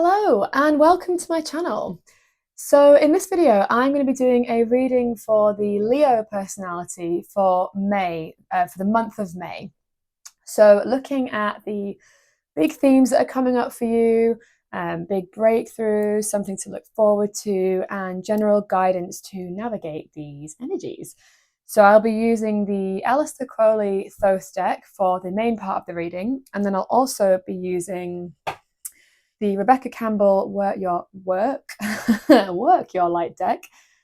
Hello and welcome to my channel. So in this video, I'm going to be doing a reading for the Leo personality for May, for the month of May. So looking at the big themes that are coming up for you, big breakthroughs, something to look forward to, and general guidance to navigate these energies. So I'll be using the Aleister Crowley Thoth Deck for the main part of the reading, and then I'll also be using the Rebecca Campbell Work Your Light deck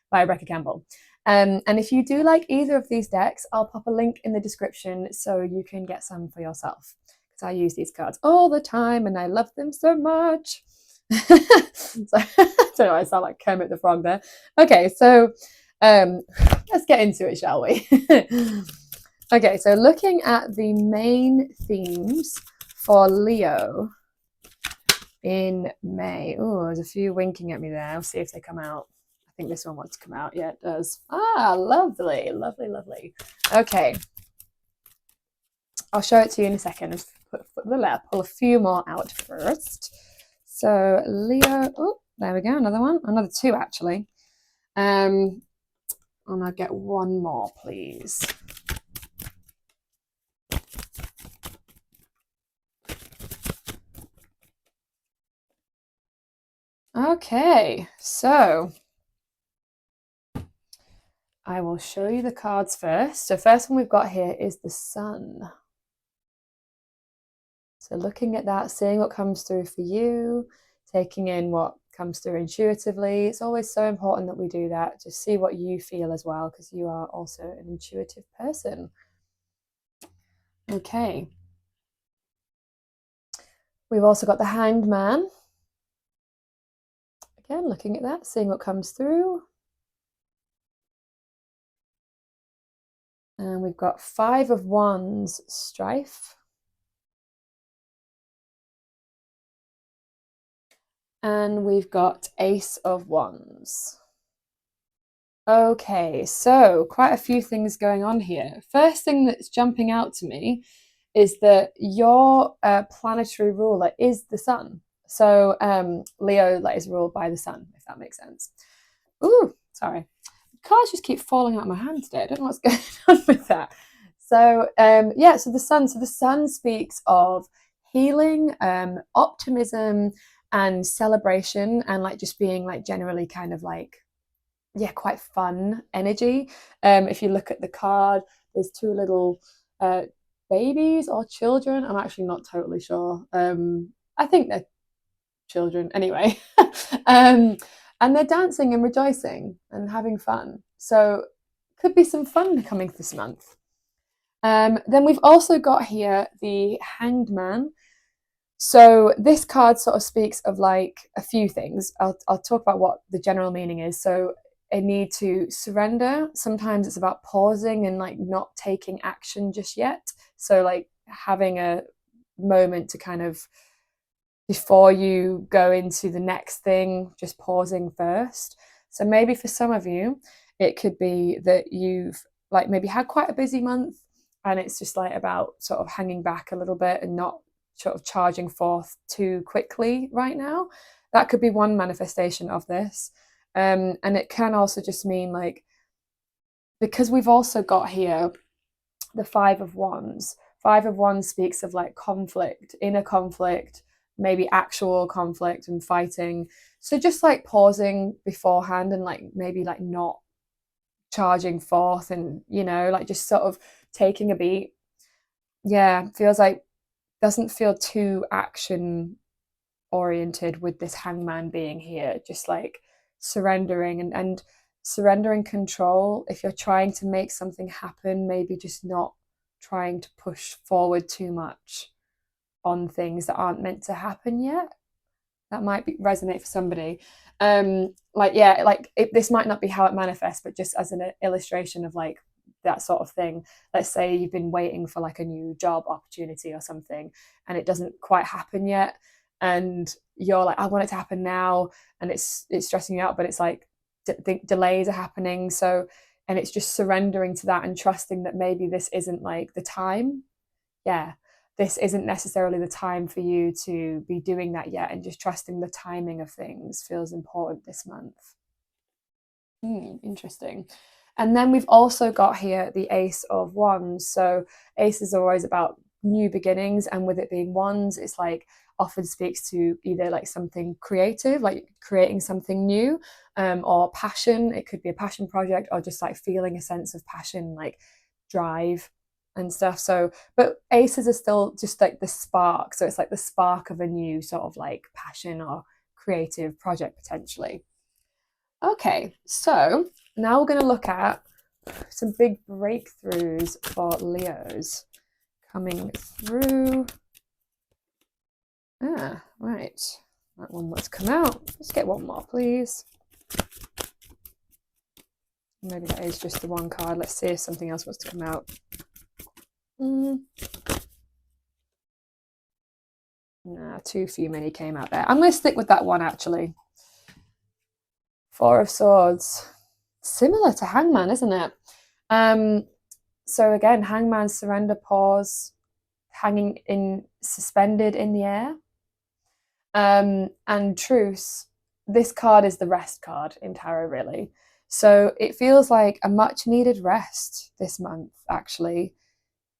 by Rebecca Campbell. And if you do like either of these decks, I'll pop a link in the description so you can get some for yourself. Because I use these cards all the time and I love them so much. So, I don't know, I sound like Kermit the Frog there. Okay, so let's get into it, shall we? Okay, so looking at the main themes for Leo in May. Oh, there's a few winking at me there. I'll see if they come out. I think this one wants to come out. Yeah, it does. Ah, lovely, lovely, lovely. Okay. I'll show it to you in a second. Just pull a few more out first. So Leo, oh, there we go, another one. Another two, actually. And I'll get one more, please. Okay, so I will show you the cards first. So first one we've got here is the Sun. So looking at that, seeing what comes through for you, taking in what comes through intuitively. It's always so important that we do that. Just see what you feel as well, because you are also an intuitive person. Okay. We've also got the Hanged Man. Again, looking at that, seeing what comes through. And we've got Five of Wands, Strife. And we've got Ace of Wands. Okay, so quite a few things going on here. First thing that's jumping out to me is that your planetary ruler is the Sun. So Leo is ruled by the Sun, if that makes sense. Ooh, sorry. Cards just keep falling out of my hand today. I don't know what's going on with that. So yeah, so the Sun. So the Sun speaks of healing, optimism, and celebration, and just being generally kind of yeah, quite fun energy. If you look at the card, there's two little babies or children. I'm actually not totally sure. I think they're children anyway. And they're dancing and rejoicing and having fun. So could be some fun coming this month. Then we've also got here the Hanged Man. So this card sort of speaks of a few things. I'll talk about what the general meaning is. So a need to surrender. Sometimes it's about pausing and not taking action just yet. So having a moment to kind of, before you go into the next thing, just pausing first. So maybe for some of you, it could be that you've maybe had quite a busy month and it's just about sort of hanging back a little bit and not sort of charging forth too quickly right now. That could be one manifestation of this. And it can also just mean because we've also got here the Five of Wands. Five of Wands speaks of conflict, inner conflict, maybe actual conflict and fighting. So just pausing beforehand and maybe not charging forth and, just sort of taking a beat. Yeah, feels doesn't feel too action oriented with this Hangman being here. Just surrendering and surrendering control. If you're trying to make something happen, maybe just not trying to push forward too much on things that aren't meant to happen yet. That might resonate for somebody. This might not be how it manifests, but just as an illustration of that sort of thing. Let's say you've been waiting for a new job opportunity or something and it doesn't quite happen yet, and you're I want it to happen now, and it's stressing you out, but it's delays are happening. So, and it's just surrendering to that and trusting that maybe this isn't the time. Yeah. this isn't necessarily the time for you to be doing that yet, and just trusting the timing of things feels important this month. Interesting. And then we've also got here the Ace of Wands. So aces are always about new beginnings, and with it being wands, it's like often speaks to either like something creative, like creating something new, or passion. It could be a passion project, or just like feeling a sense of passion, like drive and stuff. So, but aces are still just like the spark. So it's like the spark of a new sort of like passion or creative project potentially. Okay, so now we're going to look at some big breakthroughs for Leos coming through. Right. That one must come out. Let's get one more, please. Maybe that is just the one card. Let's see if something else wants to come out. Nah, too many came out there. I'm going to stick with that one, actually. Four of Swords. Similar to Hangman, isn't it? So again, Hangman, surrender, pause, hanging in, suspended in the air. And Truce, this card is the rest card in tarot, really. So it feels like a much needed rest this month, actually.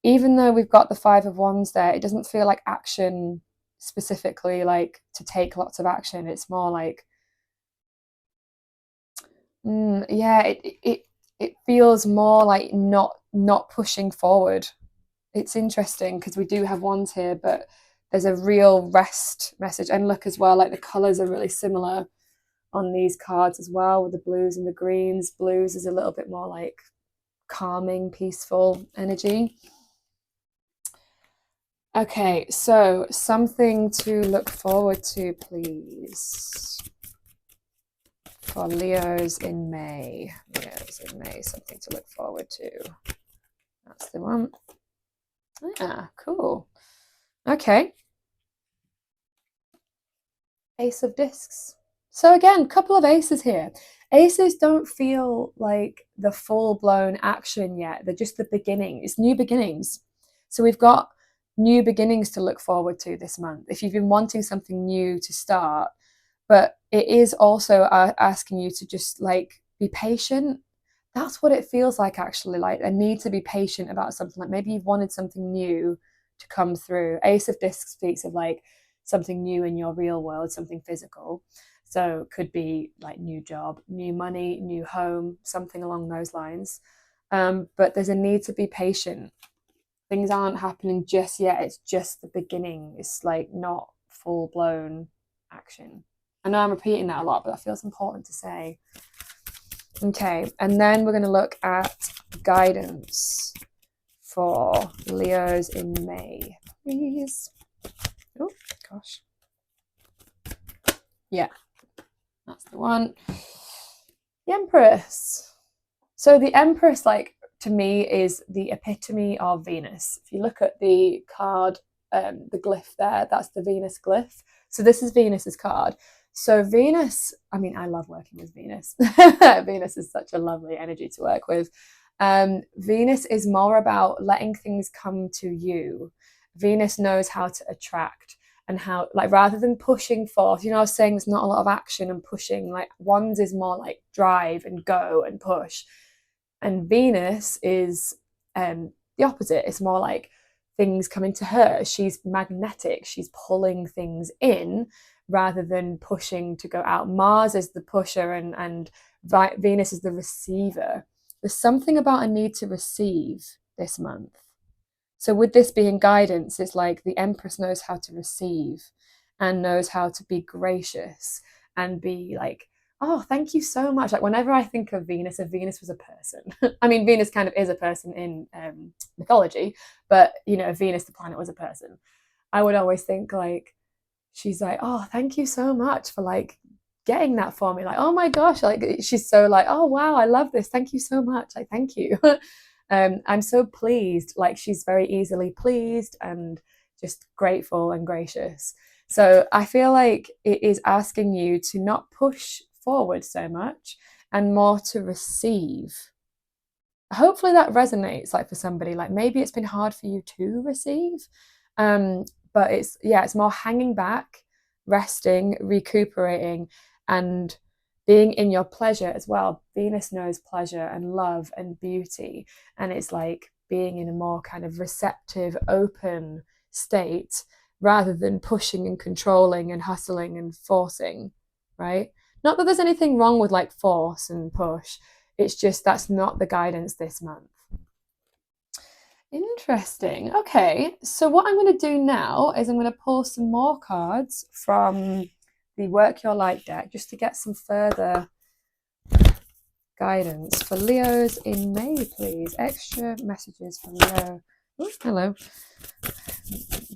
Even though we've got the Five of Wands there, it doesn't feel like action specifically, like to take lots of action. It's more like, yeah, it feels more like not pushing forward. It's interesting because we do have wands here, but there's a real rest message. And look as well, like the colors are really similar on these cards as well, with the blues and the greens. Blues is a little bit more like calming, peaceful energy. Okay, so something to look forward to, please, for Leos in May. Leos in May, something to look forward to. That's the one. Yeah, cool. Okay. Ace of Discs. So again, a couple of aces here. Aces don't feel like the full-blown action yet. They're just the beginning. It's new beginnings. So we've got new beginnings to look forward to this month. If you've been wanting something new to start, but it is also asking you to just like be patient. That's what it feels like, actually, like a need to be patient about something. Like maybe you've wanted something new to come through. Ace of Discs speaks of like something new in your real world, something physical. So it could be like new job, new money, new home, something along those lines. But there's a need to be patient. Things aren't happening just yet. It's just the beginning. It's like not full-blown action. I know I'm repeating that a lot, but that feels important to say. Okay, and then we're going to look at guidance for Leos in May, please. Oh, gosh. Yeah, that's the one. The Empress. So the Empress, like, to me, is the epitome of Venus. If you look at the card, the glyph there, that's the Venus glyph. So this is Venus's card. So Venus, I mean, I love working with Venus. Venus is such a lovely energy to work with. Venus is more about letting things come to you. Venus knows how to attract, and how, like, rather than pushing forth, you know, I was saying there's not a lot of action and pushing. Like Wands is more like drive and go and push. And Venus is the opposite. It's more like things coming to her. She's magnetic. She's pulling things in rather than pushing to go out. Mars is the pusher, and Venus is the receiver. There's something about a need to receive this month. So with this being guidance, it's like the Empress knows how to receive and knows how to be gracious and be like, oh, thank you so much. Like whenever I think of Venus, if Venus was a person, I mean, Venus kind of is a person in mythology, but, you know, if Venus, the planet, was a person, I would always think like, she's like, oh, thank you so much for like getting that for me. Like, oh my gosh, like she's so like, oh wow, I love this. Thank you so much. Like, thank you. I'm so pleased. Like she's very easily pleased and just grateful and gracious. So I feel like it is asking you to not push forward so much and more to receive. Hopefully that resonates, like for somebody, like maybe it's been hard for you to receive. But it's more hanging back, resting, recuperating, and being in your pleasure as well. Venus knows pleasure and love and beauty, and it's like being in a more kind of receptive, open state rather than pushing and controlling and hustling and forcing, right? Not that there's anything wrong with like force and push, it's just that's not the guidance this month. Interesting. Okay, so what I'm going to do now is I'm going to pull some more cards from the Work Your Light deck just to get some further guidance for Leos in May, please. Extra messages for Leo. Ooh, hello.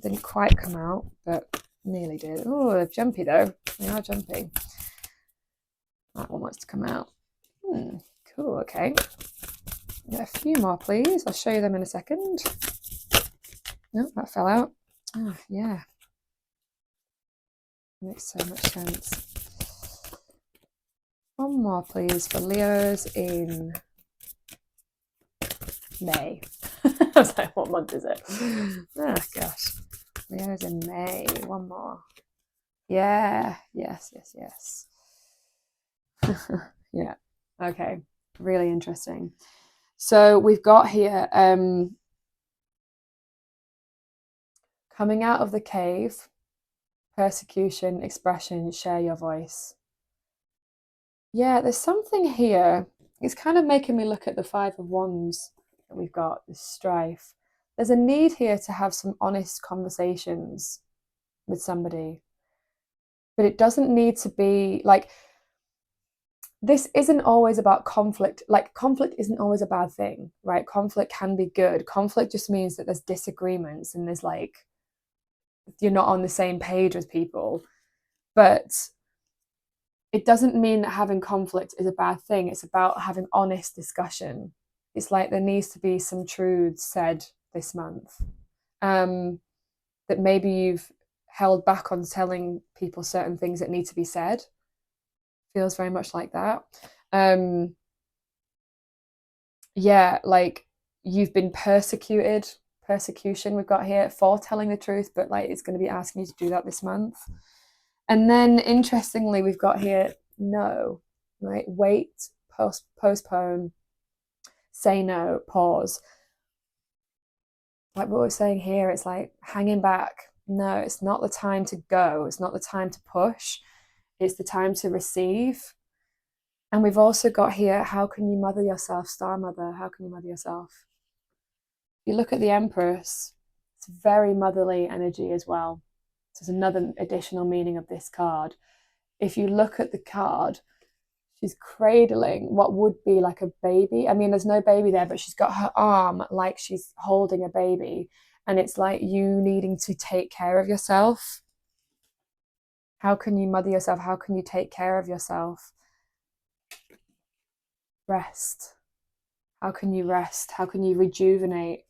Didn't quite come out, but nearly did. Oh, they're jumpy though. They are jumpy. That one wants to come out. Cool, okay. Get a few more, please. I'll show you them in a second. No, that fell out. Oh, yeah. Makes so much sense. One more, please, for Leos in May. I was like, what month is it? Oh, gosh. Leos in May. One more. Yeah. Yes. Yeah. Okay. Really interesting. So we've got here coming out of the cave, persecution, expression, share your voice. Yeah, there's something here. It's kind of making me look at the Five of Wands that we've got, this strife. There's a need here to have some honest conversations with somebody. But it doesn't need to be like, this isn't always about conflict. Like, conflict isn't always a bad thing, right? Conflict can be good. Conflict just means that there's disagreements and there's like, you're not on the same page with people. But it doesn't mean that having conflict is a bad thing. It's about having honest discussion. It's like there needs to be some truths said this month that maybe you've held back on telling people certain things that need to be said. Feels very much like that. Yeah, like you've been persecution we've got here for telling the truth, but like it's going to be asking you to do that this month. And then interestingly, we've got here no, right? Wait, postpone, say no, pause. Like what we're saying here, it's like hanging back. No, it's not the time to go. It's not the time to push. It's the time to receive. And we've also got here, how can you mother yourself, Star Mother? How can you mother yourself? You look at the Empress, it's very motherly energy as well. So there's another additional meaning of this card. If you look at the card, she's cradling what would be like a baby. I mean, there's no baby there, but she's got her arm like she's holding a baby. And it's like you needing to take care of yourself. How can you mother yourself? How can you take care of yourself? Rest. How can you rest? How can you rejuvenate?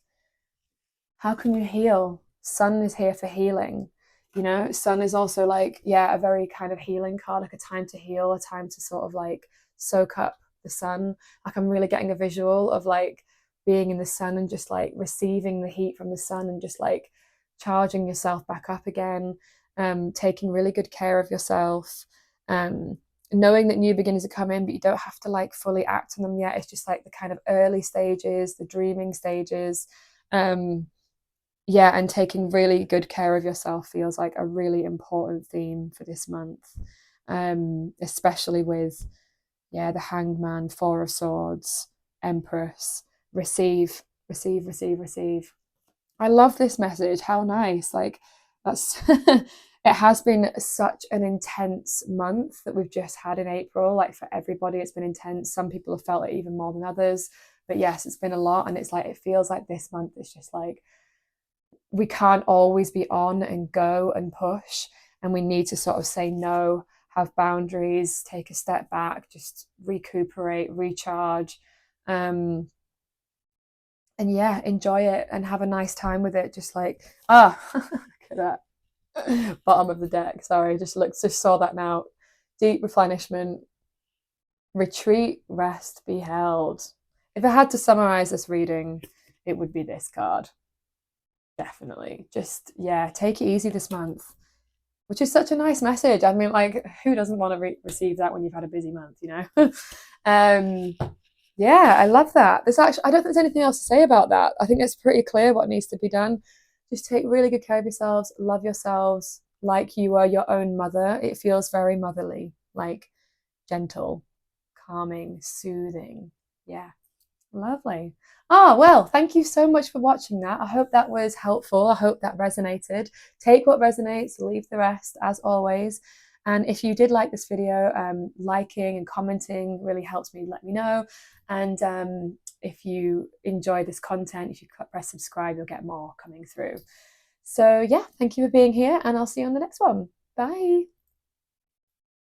How can you heal? Sun is here for healing. You know, Sun is also like, yeah, a very kind of healing card, like a time to heal, a time to sort of like soak up the sun. Like I'm really getting a visual of like being in the sun and just like receiving the heat from the sun and just like charging yourself back up again, taking really good care of yourself, knowing that new beginnings are coming, but you don't have to like fully act on them yet. It's just like the kind of early stages, the dreaming stages. Yeah, and taking really good care of yourself feels like a really important theme for this month, especially with, yeah, the Hanged Man, Four of Swords, Empress, receive, receive, receive, receive. I love this message. How nice. Like, that's, it has been such an intense month that we've just had in April. Like, for everybody, it's been intense. Some people have felt it even more than others. But yes, it's been a lot. And it's like, it feels like this month is just like, we can't always be on and go and push, and we need to sort of say no, have boundaries, take a step back, just recuperate, recharge, and yeah, enjoy it and have a nice time with it. Just like, look at that bottom of the deck, sorry, just saw that now. Deep replenishment, retreat, rest, be held. If I had to summarize this reading, it would be this card. Definitely. Just, yeah, take it easy this month, which is such a nice message. I mean, like, who doesn't want to receive that when you've had a busy month, you know? um, yeah, I love that. There's actually, I don't think there's anything else to say about that. I think it's pretty clear what needs to be done. Just take really good care of yourselves, love yourselves like you are your own mother. It feels very motherly, like gentle, calming, soothing. Yeah. Lovely. Ah, well, thank you so much for watching that. I hope that was helpful. I hope that resonated. Take what resonates, leave the rest, as always. And if you did like this video, liking and commenting really helps me, let me know. And if you enjoy this content, if you press subscribe, you'll get more coming through. So yeah, thank you for being here, and I'll see you on the next one. Bye.